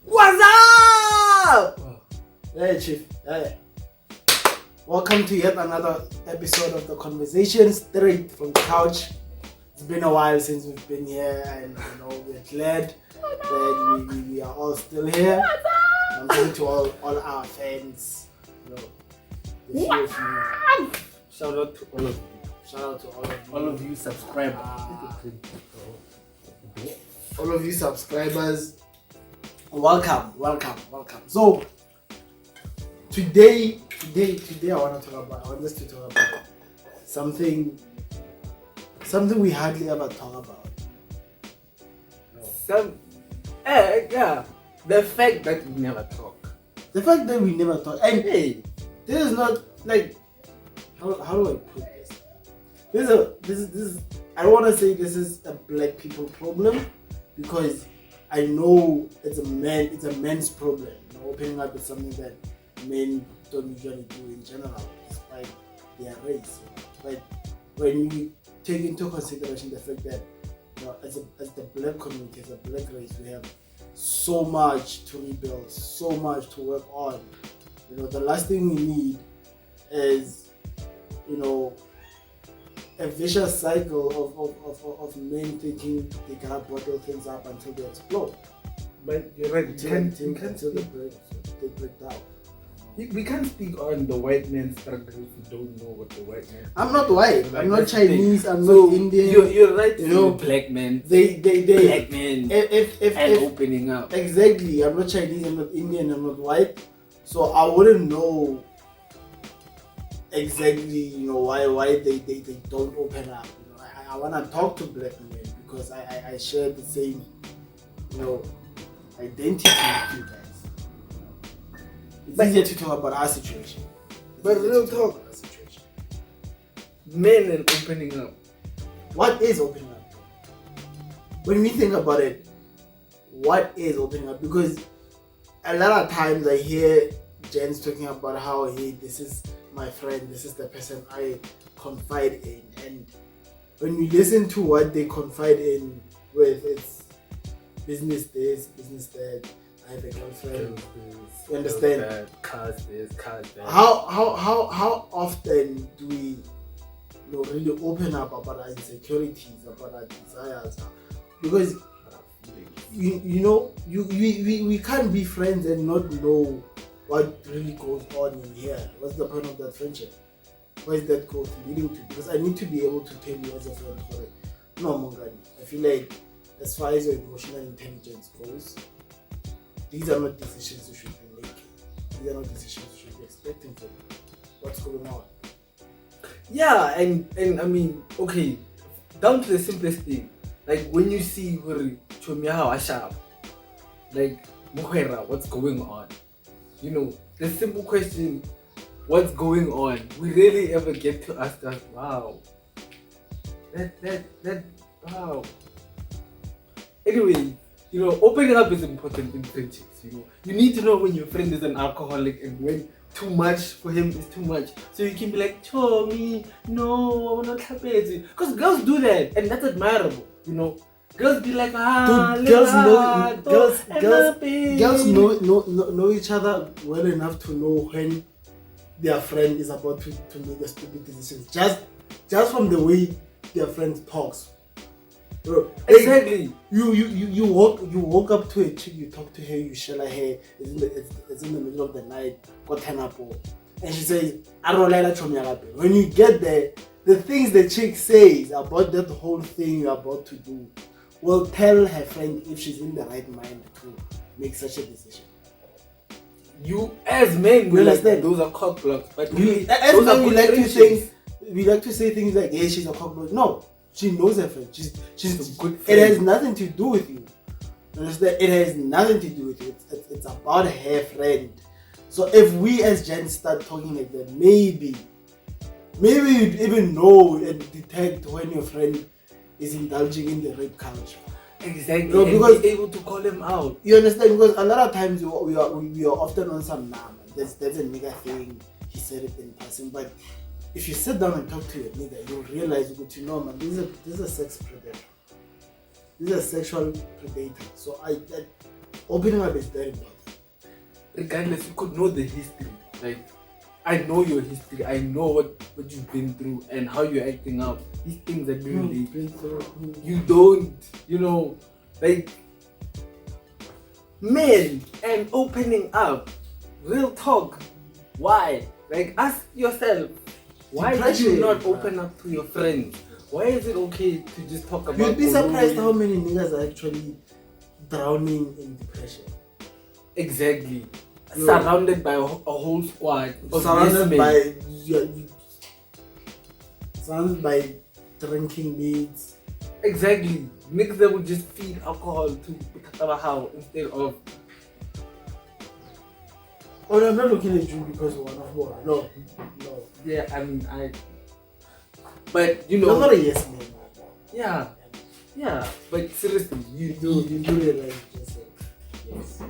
What's up? Hey, Chief. Hey. Welcome to yet another episode of The Conversation straight from the couch. It's been a while since we've been here, and we're glad that we are all still here. I'm talking to all our fans. The few of you. Shout out to all of you. Shout out to all of you. All of you subscribers. All of you subscribers. Welcome. So today I want us to talk about something we hardly ever talk about. The fact that we never talk. The fact that we never talk. And hey, this is not like how do I put this? This is I don't want to say this is a black people problem, because I know it's a man's problem. Opening up is something that men don't usually do in general, despite their race. But when you take into consideration the fact that as the black community, as a black race, we have so much to rebuild, so much to work on. The last thing we need is a vicious cycle of men thinking they cannot bottle things up until they explode. But you're right. Until they break down. We can't speak on the white man's struggle if we don't know what the white man. I'm not white. I'm not Chinese. I'm so not Indian. You're right. Black men. They black men. If opening up. Exactly. I'm not Chinese. I'm not Indian. I'm not white. So I wouldn't know exactly why they don't open up. I want to talk to black men because I share the same identity with you guys. It's easier to talk about our situation. But real talk. Men and opening up. What is opening up? When we think about it, what is opening up? Because a lot of times I hear gents talking about how, hey, this is my friend, this is the person I confide in. And when we listen to what they confide in with, it's business this, business that, I have a girlfriend. You understand? Cars this, cars that. How often do we really open up about our insecurities, about our desires? Because we can't be friends and not know what really goes on in here. What's the point of that friendship? Where is that growth leading to? Because I need to be able to tell you as a friend, no, Mongani, I feel like as far as your emotional intelligence goes, these are not decisions you should be making. These are not decisions you should be expecting from you. What's going on? Yeah, and I mean, okay, down to the simplest thing. Like when you see Chomiao Ashab, like Muhera, what's going on? The simple question, what's going on? We rarely ever get to ask that. Wow. That wow. Anyway, opening up is important in friendships. You need to know when your friend is an alcoholic and when too much for him is too much. So you can be like, Chomi, no, I'm not happy. Because girls do that, and that's admirable. Girls be like, Dude, girls know each other well enough to know when their friend is about to make a stupid decision. Just from the way their friend talks. Bro, exactly. You walk up to a chick, you talk to her, you share her hair. It's in the middle of the night. Got an apple, and she says, "I don't like that." When you get there, the things the chick says about that whole thing you're about to do will tell her friend if she's in the right mind to make such a decision. You as men, we understand those are cock blocks, but as men we like to say things like, "Hey, she's a cock block." No. She knows her friend. She's a good friend. It has nothing to do with you. Understand? It has nothing to do with you. It's about her friend. So if we as gents start talking like that, maybe you'd even know and detect when your friend is indulging in the rape culture. Exactly. Because be able to call him out. You understand? Because a lot of times we are often on some there's a nigga thing. He said it in passing, but if you sit down and talk to your nigga, you'll realize, man, this is a sex predator. This is a sexual predator. So opening up is very important. Regardless, you could know the history. Like, I know your history. I know what you've been through and how you're acting out. These things that you relate. You don't, like, men and opening up. Real talk. Why? Like, ask yourself, why do you Depression, not open up to your friends? Why is it okay to just talk about? You'd be surprised how many niggas are actually drowning in depression. Exactly. Surrounded by a whole squad of Surrounded men. surrounded by drinking mates. Exactly. Niggas that would just feed alcohol to how instead of. Oh, no, I'm not looking at you because you're one of one. No. Yeah, I mean, But You're not a yes man. Yeah. But seriously, you do it like you said. Yes.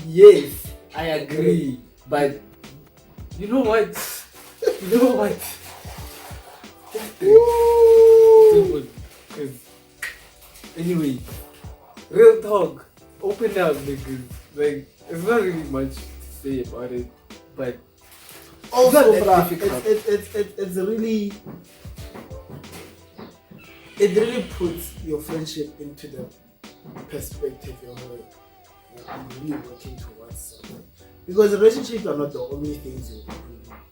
Yes, I agree. But you know what? Because anyway, real talk. Open up, niggas. Like, it's not really much to say about it, but Also, it's not that difficult. it really puts your friendship into the perspective I'm really working towards something. Because relationships are not the only things you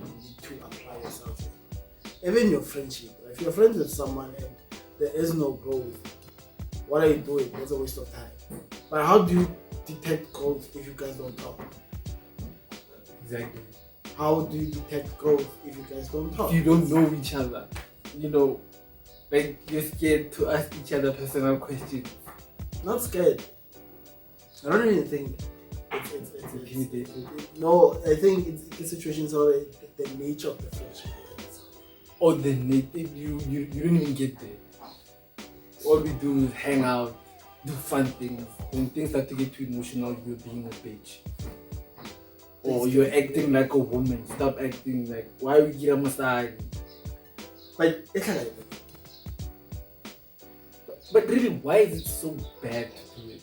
need to apply yourself in. Even your friendship. If you're friends with someone and there is no growth, what are you doing? That's a waste of time. But how do you detect growth if you guys don't talk? Exactly. How do you detect growth if you guys don't talk? You don't know each other. Like, you're scared to ask each other personal questions. Not scared. I don't even think no, I think it's the situations or the nature of the friendship. Or the you don't even get there. All we do is hang out, do fun things. When things start to get too emotional, you're being a bitch. Or you're acting like a woman. Stop acting like, why we get a massage? But it's like that. But really, why is it so bad to do it?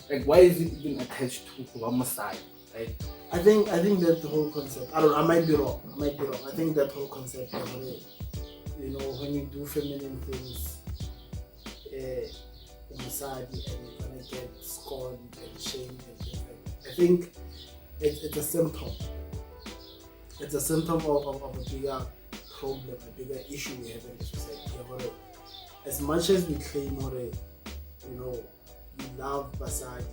Like, why is it even attached to one side? Like, I think that the whole concept. I might be wrong. I think that whole concept of when you do feminine things, and you're gonna get scorned and shamed and things like that. I think it's a symptom. It's a symptom of a bigger problem, a bigger issue we have in the society. As much as we claim, we love Basadi,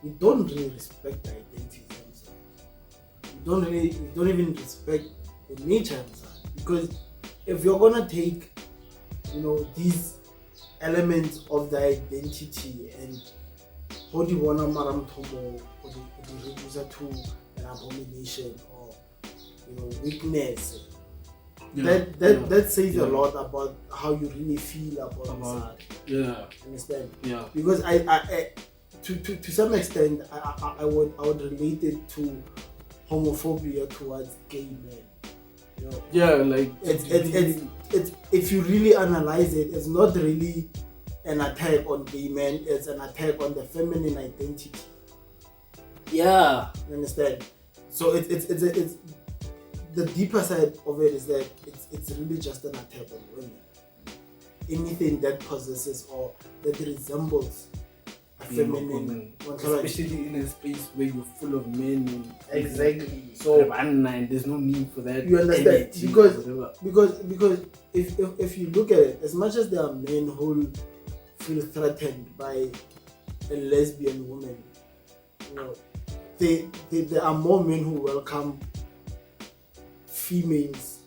we don't really respect the identity themselves. We don't even respect the nature themselves. Because if you're gonna take, these elements of the identity and how do you wanna maram tomo or the reduce it to an abomination or weakness. That says a lot about how you really feel about understand? Yeah. Because I to some extent I would relate it to homophobia towards gay men. Like it's if you really analyze it, it's not really an attack on gay men, it's an attack on the feminine identity. Yeah. You understand? So it's the deeper side of it is that it's really just an attack on women. Anything that possesses or that resembles a feminine, especially in a space where you're full of men. And exactly. So and there's no need for that. You understand? energy, Because if you look at it, as much as there are men who feel threatened by a lesbian woman, there are more men who welcome females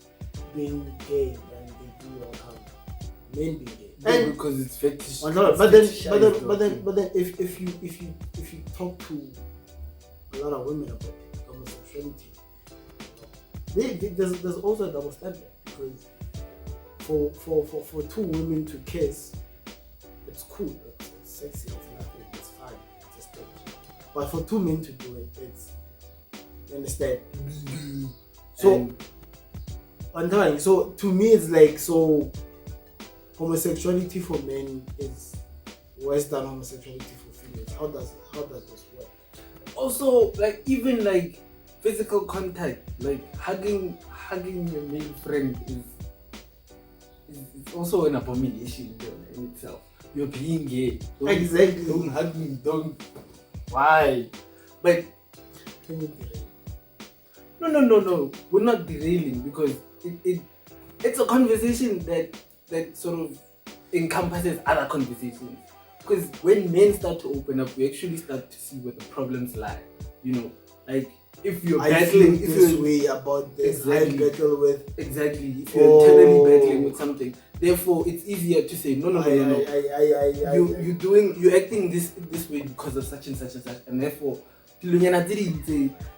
being gay than they do welcome men being gay. And because it's fetish. But then if you talk to a lot of women about homosexuality, there's also a double standard, because for two women to kiss, it's cool, it's sexy, it's nothing, it's fun, it's a stage. But for two men to do it, it's, you understand? So to me it's like, so homosexuality for men is worse than homosexuality for females. How does this work? Also, like even like physical contact, like hugging your male friend is also an abomination in itself. You're being gay. Exactly. Don't hug me. Don't. Why? But no. We're not derailing because it's a conversation that sort of encompasses other conversations. Because when men start to open up, we actually start to see where the problems lie. You know, like if you're battling this way about this, exactly, I battle with exactly. If you're internally battling with something, therefore it's easier to say no. You're acting this way because of such and such and such, and therefore,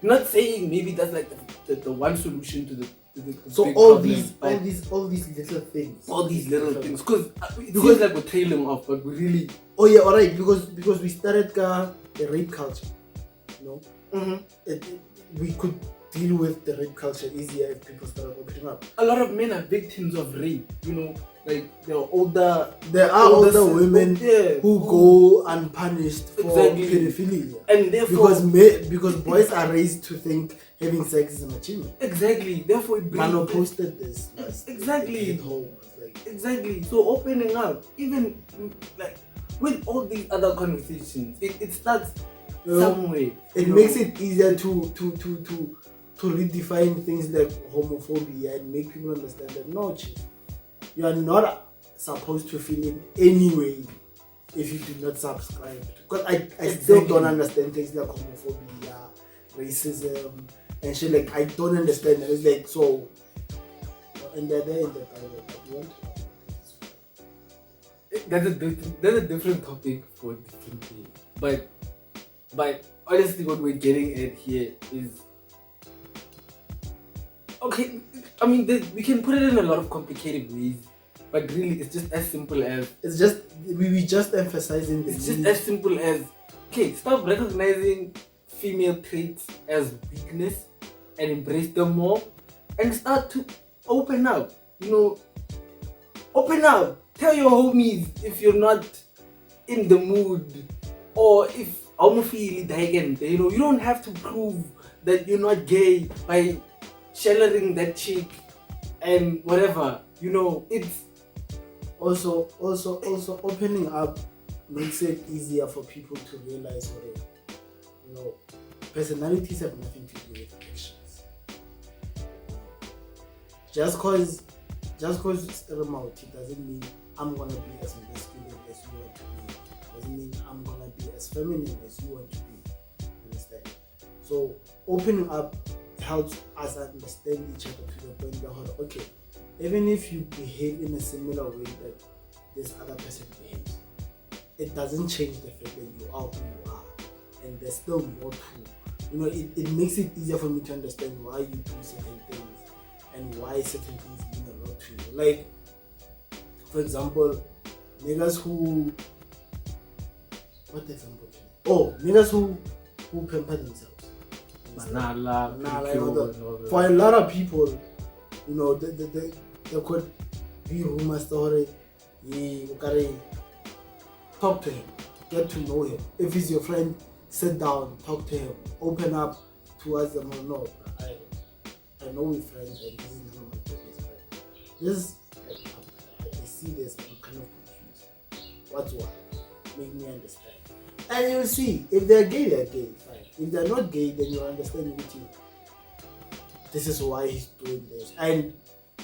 not saying maybe that's like the one solution to the so big all problem, these little things, because it seems like we're trailing off, but we really. Oh yeah, alright. Because we started the rape culture, you know. We could deal with the rape culture easier if people started opening up. A lot of men are victims of rape, you know, like there are older women who go unpunished for pedophilia, and therefore because boys are raised to think having sex is an achievement. Exactly. Therefore, it brings. Mano posted this. Exactly. At home. Exactly. So opening up, even like with all these other conversations, it starts somewhere. It makes it easier to redefine things like homophobia and make people understand that no, chief, you are not supposed to feel it anyway if you do not subscribe. Because I still don't understand things like homophobia, racism, and shit. Like I don't understand. It's like so, and they're there in the Bible. That's a different topic for a different day. But honestly, what we're getting at here is okay. I mean, we can put it in a lot of complicated ways, but really, it's just as simple as we just emphasizing this. It's just as simple as okay, stop recognizing female traits as weakness and embrace them more, and start to open up. You know, open up. Tell your homies if you're not in the mood, or if homophilia digant. You know, you don't have to prove that you're not gay by shellering that chick and whatever. You know, it's also opening up makes it easier for people to realize what you know, personalities have nothing to do with actions. Just cause it's remote, it doesn't mean I'm gonna be as masculine as you want to be. Doesn't mean I'm gonna be as feminine as you want to be. Understand? So opening up helps us understand each other to the point that okay, even if you behave in a similar way that this other person behaves, it doesn't change the fact that you are who you are, and there's still more to. You know, it makes it easier for me to understand why you do certain things and why certain things mean a lot to you. Like, for example, niggas who pamper themselves. For a lot of people, you know, there could be rumors that you gotta talk to him, get to know him. If he's your friend, sit down, talk to him, open up towards them. Or no, I know we're friends and this is none of my business, but this, I see this, I'm kind of confused. What's what? Make me understand. And you'll see, if they're gay, fine. If they're not gay, then you'll understand with you. This is why he's doing this. And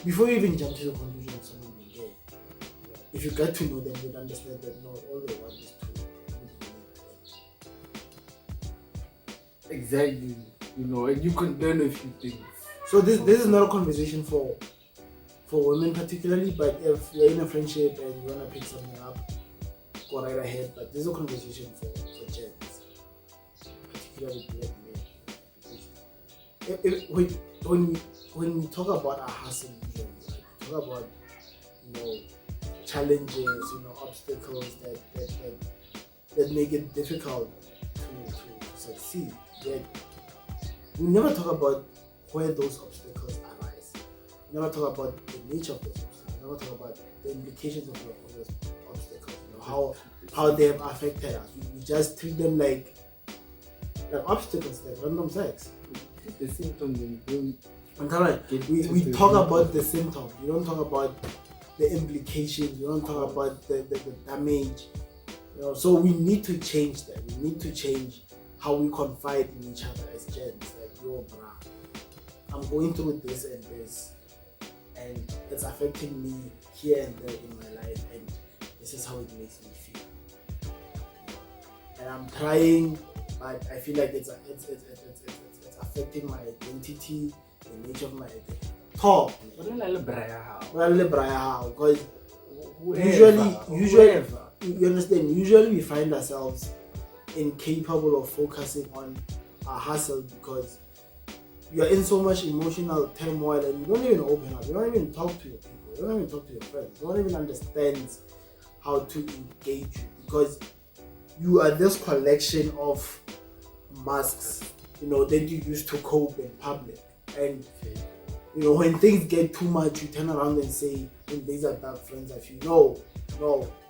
before you even jump to the conclusion of someone being gay, if you get to know them, you'll understand that no, all they want is to exactly. You know, and you can learn a few things. So this is not a conversation for women particularly, but if you're in a friendship and you wanna pick something up, go right ahead. But this is a conversation for gents, particularly black men. When we talk about our hustle, usually, like, we talk about, you know, challenges, you know, obstacles that make it difficult to succeed. Yet we never talk about where those obstacles arise. We never talk about the nature of those obstacles. We never talk about the implications of those obstacles. You know, how they have affected us. We just treat them like obstacles, like random sex. The symptoms and don't. I'm correct. We talk about the symptoms. We don't talk about the implications. We don't talk about the damage. You know, so we need to change that. We need to change how we confide in each other as gents. Like, yo, bruh, I'm going through this and this, and it's affecting me here and there in my life, and this is how it makes me feel. And I'm trying, but I feel like it's affecting my identity, the nature of my identity. Talk. Because usually, you understand, usually we find ourselves incapable of focusing on our hustle because you're in so much emotional turmoil and you don't even open up, you don't even talk to your people, you don't even talk to your friends, you don't even understand how to engage you because you are this collection of masks, you know, that you use to cope in public. And you know, when things get too much, you turn around and say, when these are dark friends of you. No,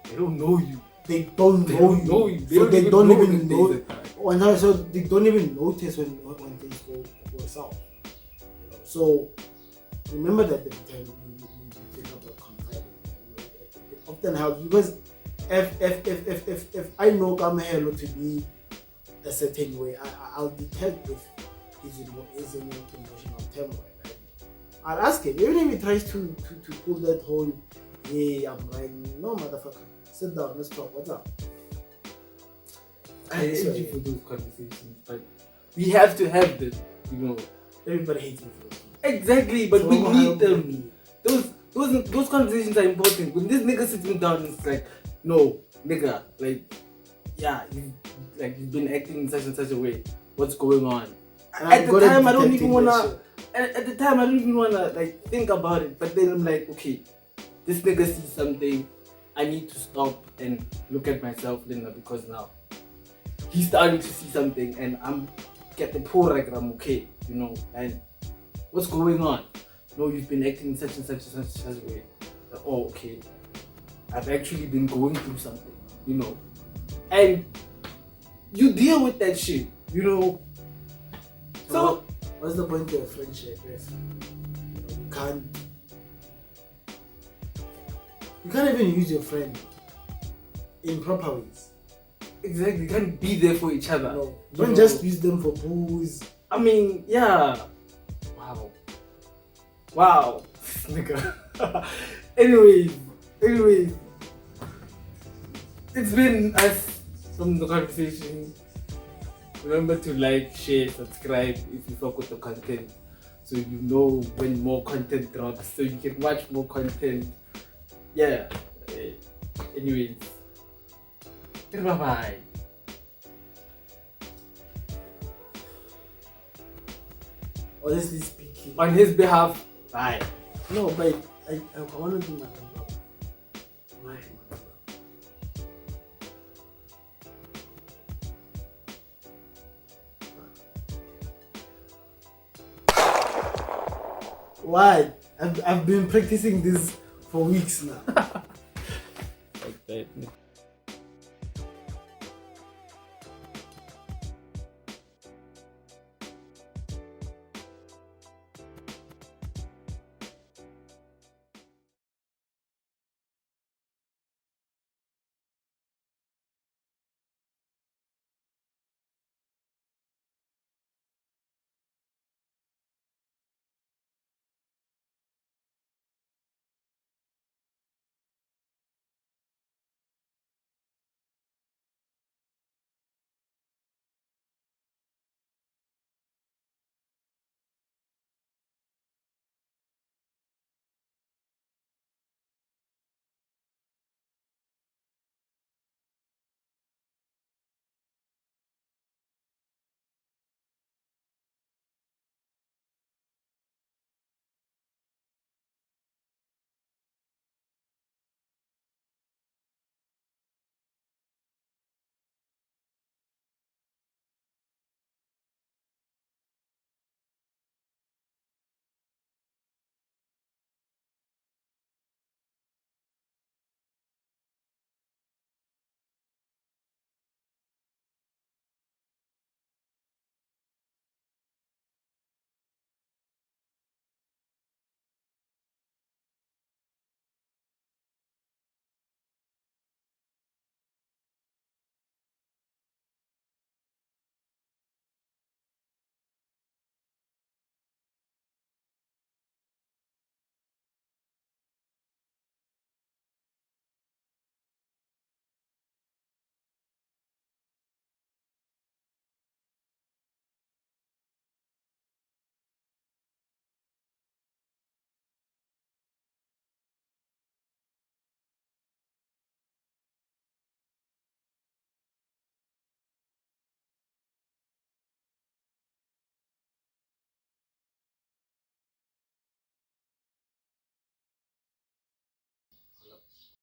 they don't know you. They don't know you. So they don't even know. So they don't even notice when things go south. You know? So remember that every time you think about confiding, it often helps because if I know Kamehelo to be a certain way, I'll detect if he's in emotional turmoil. I'll ask him, even if he tries to pull that whole, hey, I'm right. No, motherfucker. Sit down, let's talk. What's up? I hate you for those conversations, but we have to have them, you know. Everybody hates me for those. Exactly, but we need them. Those conversations are important. When this nigga sits me down, it's like, no, nigga, like, yeah, you've been acting in such and such a way. What's going on? At the time, I don't even wanna like think about it. But then I'm like, okay, this nigga sees something. I need to stop and look at myself, Linda, because now he's starting to see something, and I'm get the poor like I'm okay, you know. And what's going on? No, you've been acting in such and such and such a way. Like, oh, okay, I've actually been going through something, you know. And you deal with that shit, you know. So what's the point of a friendship if you can't even use your friend in proper ways? Exactly, you can't be there for each other. No, don't just use them for booze. I mean, yeah. Wow. Nigga. Anyways, it's been us from the conversation. Remember to like, share, subscribe if you fuck with the content, so you know when more content drops, so you can watch more content. Yeah. Anyways, bye. Honestly speaking, On his behalf, bye. No, but I want to do my own job. Why? I've been practicing this for weeks now. Like that.